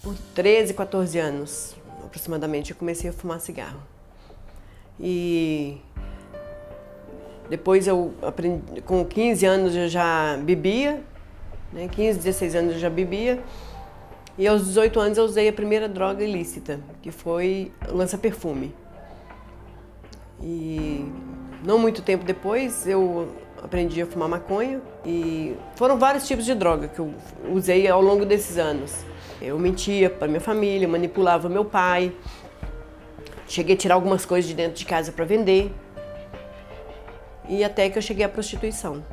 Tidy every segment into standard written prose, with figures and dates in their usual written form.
Por 13, 14 anos, aproximadamente, eu comecei a fumar cigarro. E depois eu aprendi, com 15 anos eu já bebia, né? 15, 16 anos eu já bebia. E aos 18 anos eu usei a primeira droga ilícita, que foi o lança-perfume. E não muito tempo depois eu aprendi a fumar maconha e foram vários tipos de droga que eu usei ao longo desses anos. Eu mentia para minha família, manipulava meu pai, cheguei a tirar algumas coisas de dentro de casa para vender e até que eu cheguei à prostituição.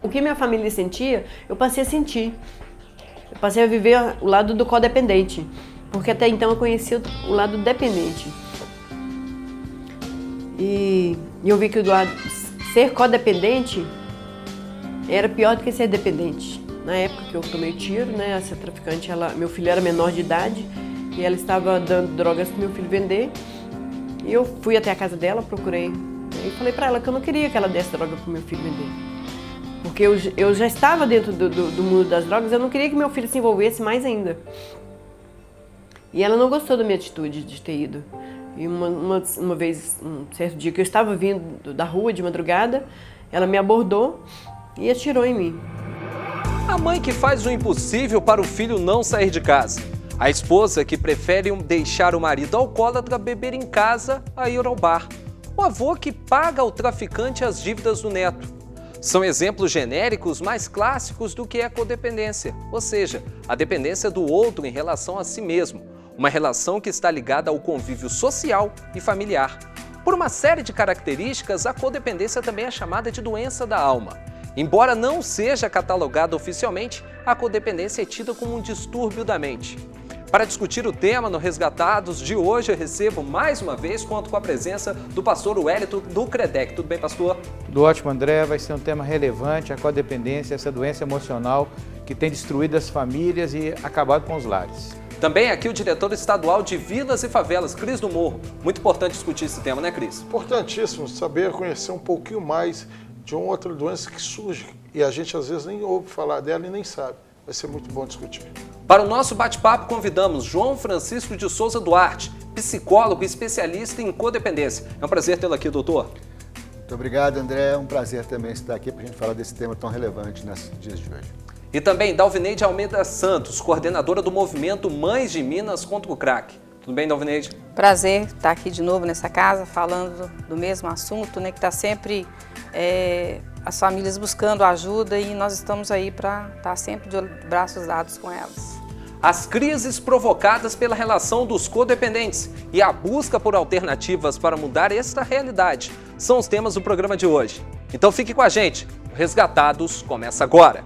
O que minha família sentia, eu passei a sentir. Eu passei a viver o lado do codependente, porque até então eu conhecia o lado dependente. E eu vi que o lado ser codependente era pior do que ser dependente. Na época que eu tomei o tiro, né, essa traficante, meu filho era menor de idade e ela estava dando drogas para meu filho vender. E eu fui até a casa dela, procurei e falei para ela que eu não queria que ela desse droga para meu filho vender. Porque eu já estava dentro do mundo das drogas, eu não queria que meu filho se envolvesse mais ainda. E ela não gostou da minha atitude de ter ido. E uma vez, um certo dia que eu estava vindo da rua de madrugada, ela me abordou e atirou em mim. A mãe que faz o impossível para o filho não sair de casa. A esposa que prefere deixar o marido alcoólatra beber em casa a ir ao bar. O avô que paga ao traficante as dívidas do neto. São exemplos genéricos mais clássicos do que é a codependência, ou seja, a dependência do outro em relação a si mesmo. Uma relação que está ligada ao convívio social e familiar. Por uma série de características, a codependência também é chamada de doença da alma. Embora não seja catalogada oficialmente, a codependência é tida como um distúrbio da mente. Para discutir o tema no Resgatados de hoje, eu recebo mais uma vez, conto com a presença do pastor Wellington do Credec. Tudo bem, pastor? Tudo ótimo, André. Vai ser um tema relevante, a codependência, essa doença emocional que tem destruído as famílias e acabado com os lares. Também aqui o diretor estadual de Vilas e Favelas, Cris do Morro. Muito importante discutir esse tema, né, Cris? Importantíssimo saber conhecer um pouquinho mais de uma outra doença que surge e a gente às vezes nem ouve falar dela e nem sabe. Vai ser muito bom discutir. Para o nosso bate-papo, convidamos João Francisco de Souza Duarte, psicólogo e especialista em codependência. É um prazer tê-lo aqui, doutor. Muito obrigado, André. É um prazer também estar aqui para a gente falar desse tema tão relevante nesses dias de hoje. E também Dalvineide Almeida Santos, coordenadora do movimento Mães de Minas contra o Crack. Tudo bem, Dalvineide? Prazer estar aqui de novo nessa casa, falando do mesmo assunto, né, que está sempre as famílias buscando ajuda e nós estamos aí para estar sempre de braços dados com elas. As crises provocadas pela relação dos codependentes e a busca por alternativas para mudar esta realidade são os temas do programa de hoje. Então fique com a gente, o Resgatados começa agora.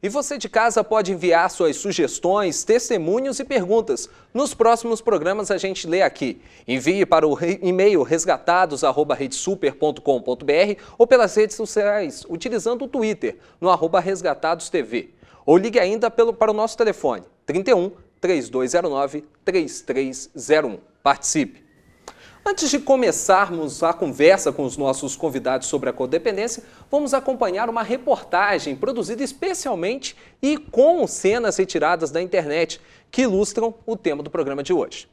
E você de casa pode enviar suas sugestões, testemunhos e perguntas. Nos próximos programas a gente lê aqui. Envie para o e-mail resgatados@redesuper.com.br ou pelas redes sociais, utilizando o Twitter, no @resgatadostv. Ou ligue ainda para o nosso telefone, 31 3209 3301. Participe! Antes de começarmos a conversa com os nossos convidados sobre a codependência, vamos acompanhar uma reportagem produzida especialmente e com cenas retiradas da internet que ilustram o tema do programa de hoje.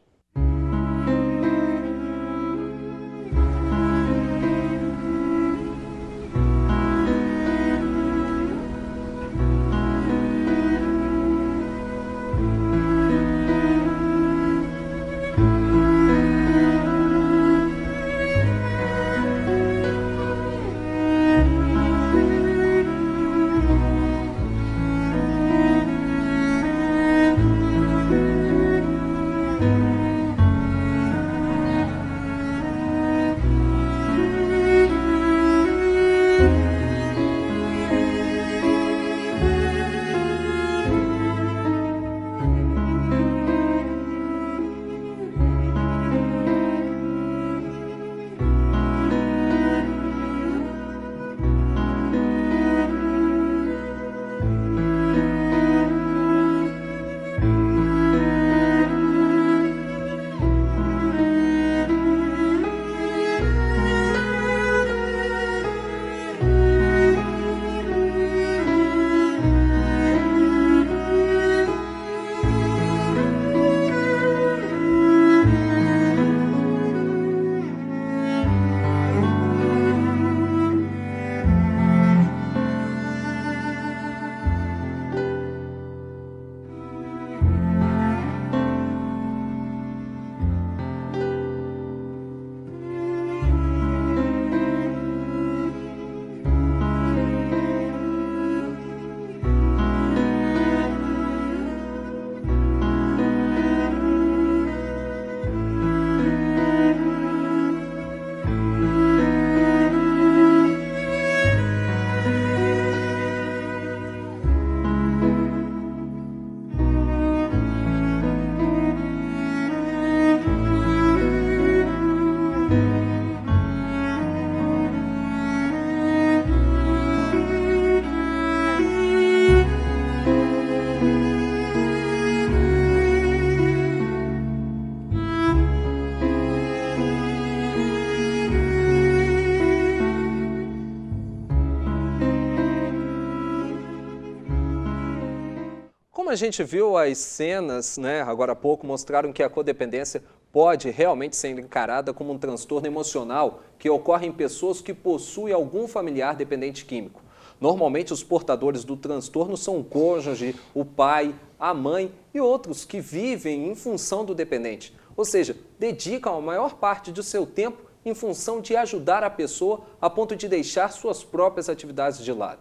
a gente viu, as cenas, né, agora há pouco, mostraram que a codependência pode realmente ser encarada como um transtorno emocional que ocorre em pessoas que possuem algum familiar dependente químico. Normalmente, os portadores do transtorno são o cônjuge, o pai, a mãe e outros que vivem em função do dependente. Ou seja, dedicam a maior parte do seu tempo em função de ajudar a pessoa a ponto de deixar suas próprias atividades de lado.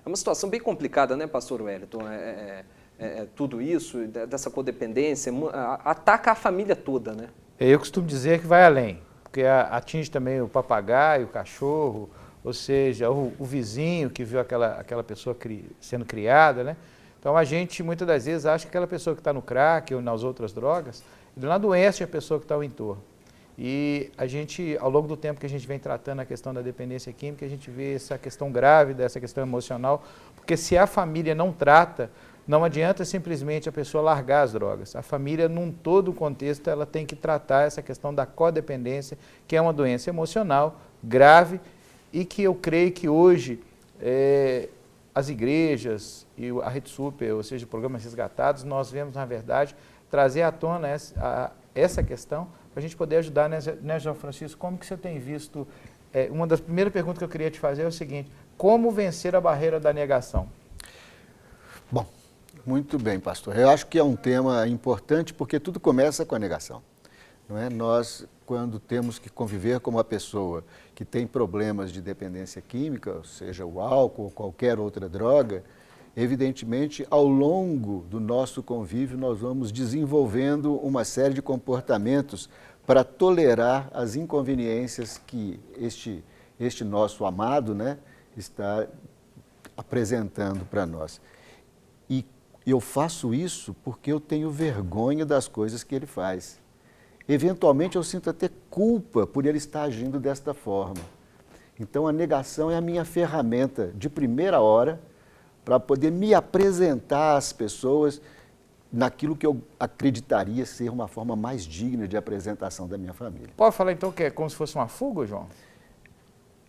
É uma situação bem complicada, né, pastor Wellington? Tudo isso, dessa codependência, ataca a família toda, né? Eu costumo dizer que vai além, porque atinge também o papagaio, o cachorro, ou seja, o vizinho que viu aquela pessoa sendo criada, né? Então a gente muitas das vezes acha que aquela pessoa que está no crack ou nas outras drogas, não é uma doença a pessoa que está ao entorno. E a gente, ao longo do tempo que a gente vem tratando a questão da dependência química, a gente vê essa questão grave dessa questão emocional, porque se a família não trata, não adianta simplesmente a pessoa largar as drogas. A família, num todo o contexto, ela tem que tratar essa questão da codependência, que é uma doença emocional grave e que eu creio que hoje as igrejas e a Rede Super, ou seja, programas resgatados, nós vemos, na verdade, trazer à tona essa questão para a gente poder ajudar, né, João Francisco? Como que você tem visto? Uma das primeiras perguntas que eu queria te fazer é o seguinte: como vencer a barreira da negação? Bom, muito bem, pastor. Eu acho que é um tema importante porque tudo começa com a negação. Não é? Nós, quando temos que conviver com uma pessoa que tem problemas de dependência química, seja o álcool ou qualquer outra droga, evidentemente, ao longo do nosso convívio, nós vamos desenvolvendo uma série de comportamentos para tolerar as inconveniências que este nosso amado, né, está apresentando para nós. E eu faço isso porque eu tenho vergonha das coisas que ele faz. Eventualmente, eu sinto até culpa por ele estar agindo desta forma. Então, a negação é a minha ferramenta de primeira hora para poder me apresentar às pessoas naquilo que eu acreditaria ser uma forma mais digna de apresentação da minha família. Pode falar então que é como se fosse uma fuga, João?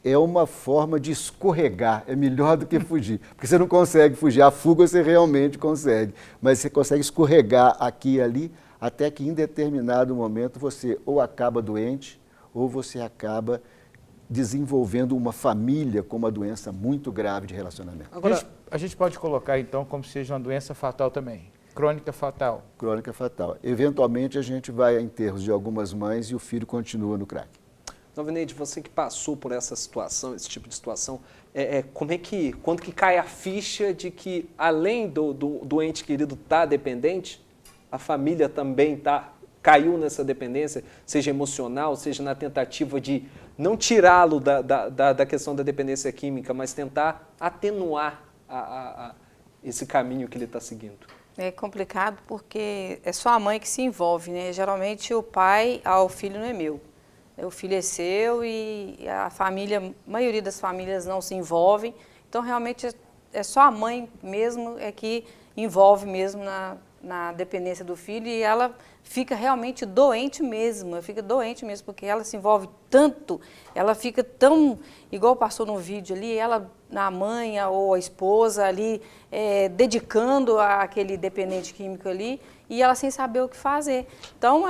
É uma forma de escorregar, é melhor do que fugir, porque você não consegue fugir, a fuga você realmente consegue, mas você consegue escorregar aqui e ali, até que em determinado momento você ou acaba doente, ou você acaba desenvolvendo uma família com uma doença muito grave de relacionamento. Agora, a gente pode colocar então como se seja uma doença fatal também, crônica fatal. Crônica fatal. Eventualmente a gente vai a enterros de algumas mães e o filho continua no crack. Noveneide, você que passou por essa situação, esse tipo de situação, quando que cai a ficha de que além do ente querido estar dependente, a família também caiu nessa dependência, seja emocional, seja na tentativa de não tirá-lo da questão da dependência química, mas tentar atenuar esse caminho que ele está seguindo? É complicado porque é só a mãe que se envolve, né? Geralmente o pai, o filho não é meu. O filho é seu e a maioria das famílias não se envolvem. Então, realmente, é só a mãe mesmo que envolve mesmo na dependência do filho e ela fica realmente doente mesmo, porque ela se envolve tanto, ela fica tão, igual passou no vídeo ali, ela, a mãe ou a esposa ali, dedicando àquele dependente químico ali e ela sem saber o que fazer. Então,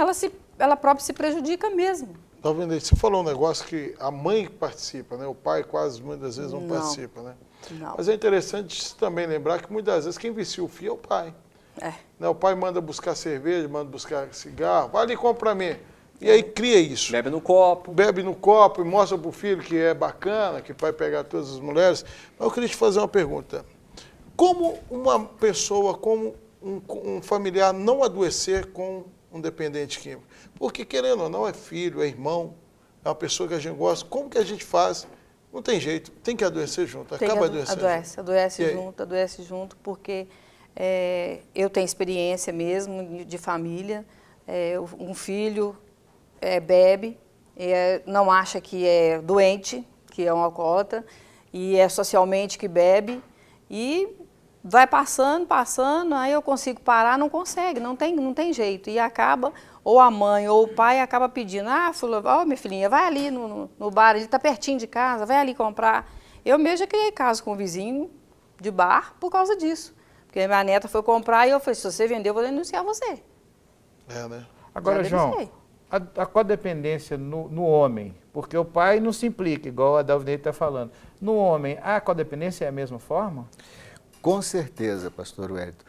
ela própria se prejudica mesmo. Noveneide, você falou um negócio que a mãe participa, né? O pai quase muitas vezes não participa, né? Não. Mas é interessante também lembrar que muitas vezes quem vicia o filho é o pai. Né? O pai manda buscar cerveja, manda buscar cigarro, vai ali e compra pra mim. E aí cria isso. Bebe no copo. Bebe no copo e mostra pro filho que é bacana, que vai pegar todas as mulheres. Mas eu queria te fazer uma pergunta. Como uma pessoa, como um familiar não adoecer com um dependente químico? Porque, querendo ou não, é filho, é irmão, é uma pessoa que a gente gosta. Como que a gente faz? Não tem jeito, tem que adoecer junto, acaba adoecendo. Adoece junto, porque eu tenho experiência mesmo de família, um filho bebe, não acha que é doente, que é um alcoólatra, e é socialmente que bebe, e vai passando, aí eu consigo parar, não consegue, não tem jeito. E acaba, ou a mãe ou o pai acaba pedindo, minha filhinha, vai ali no bar, ele está pertinho de casa, vai ali comprar. Eu mesmo já criei caso com o vizinho de bar por causa disso. Porque minha neta foi comprar e eu falei, se você vender, eu vou denunciar você. É, né? Agora, Já João, denunciei. a codependência no homem, porque o pai não se implica, igual a Dalvinei está falando. No homem, a codependência é a mesma forma? Com certeza, pastor Wellington.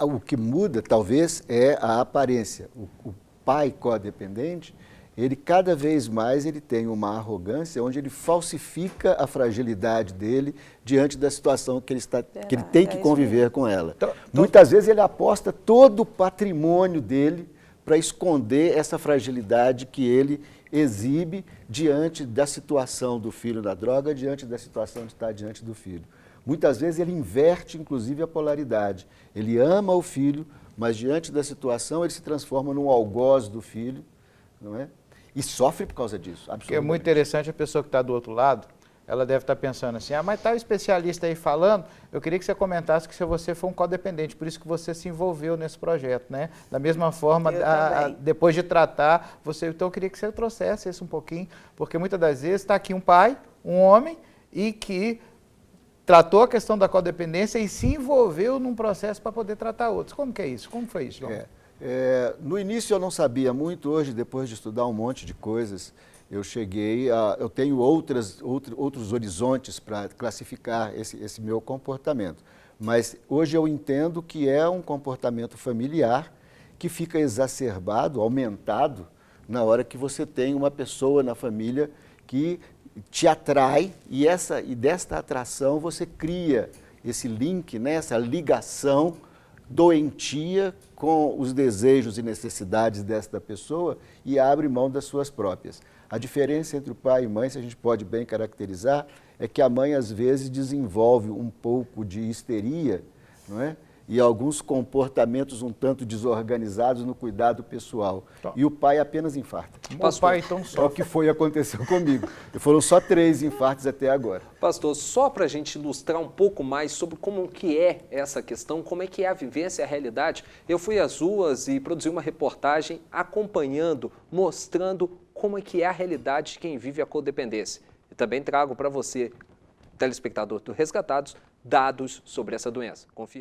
O que muda, talvez, é a aparência. O pai codependente, ele cada vez mais ele tem uma arrogância onde ele falsifica a fragilidade dele diante da situação que ele tem que conviver com ela. Muitas vezes ele aposta todo o patrimônio dele para esconder essa fragilidade que ele exibe diante da situação do filho da droga, diante da situação de estar diante do filho. Muitas vezes ele inverte, inclusive, a polaridade. Ele ama o filho, mas diante da situação ele se transforma num algoz do filho, não é? E sofre por causa disso, absolutamente. Porque é muito interessante a pessoa que está do outro lado, ela deve estar pensando assim, mas está o especialista aí falando, eu queria que você comentasse que se você for um codependente, por isso que você se envolveu nesse projeto, né? Da mesma forma, depois de tratar, então eu queria que você trouxesse isso um pouquinho, porque muitas das vezes está aqui um pai, um homem, e que tratou a questão da codependência e se envolveu num processo para poder tratar outros. Como que é isso? Como foi isso, João? No início eu não sabia muito, hoje, depois de estudar um monte de coisas, eu tenho outros horizontes para classificar esse meu comportamento. Mas hoje eu entendo que é um comportamento familiar que fica exacerbado, aumentado, na hora que você tem uma pessoa na família que te atrai e desta atração você cria esse link, né, essa ligação doentia com os desejos e necessidades desta pessoa e abre mão das suas próprias. A diferença entre o pai e mãe, se a gente pode bem caracterizar, é que a mãe às vezes desenvolve um pouco de histeria, não é? E alguns comportamentos um tanto desorganizados no cuidado pessoal. E o pai apenas infarta. O pai então só o que aconteceu comigo. E foram só 3 infartos até agora. Pastor, só para a gente ilustrar um pouco mais sobre como que é essa questão, como é que é a vivência, a realidade, eu fui às ruas e produzi uma reportagem acompanhando, mostrando como é que é a realidade de quem vive a codependência. E também trago para você, telespectador do Resgatados, dados sobre essa doença. Confira.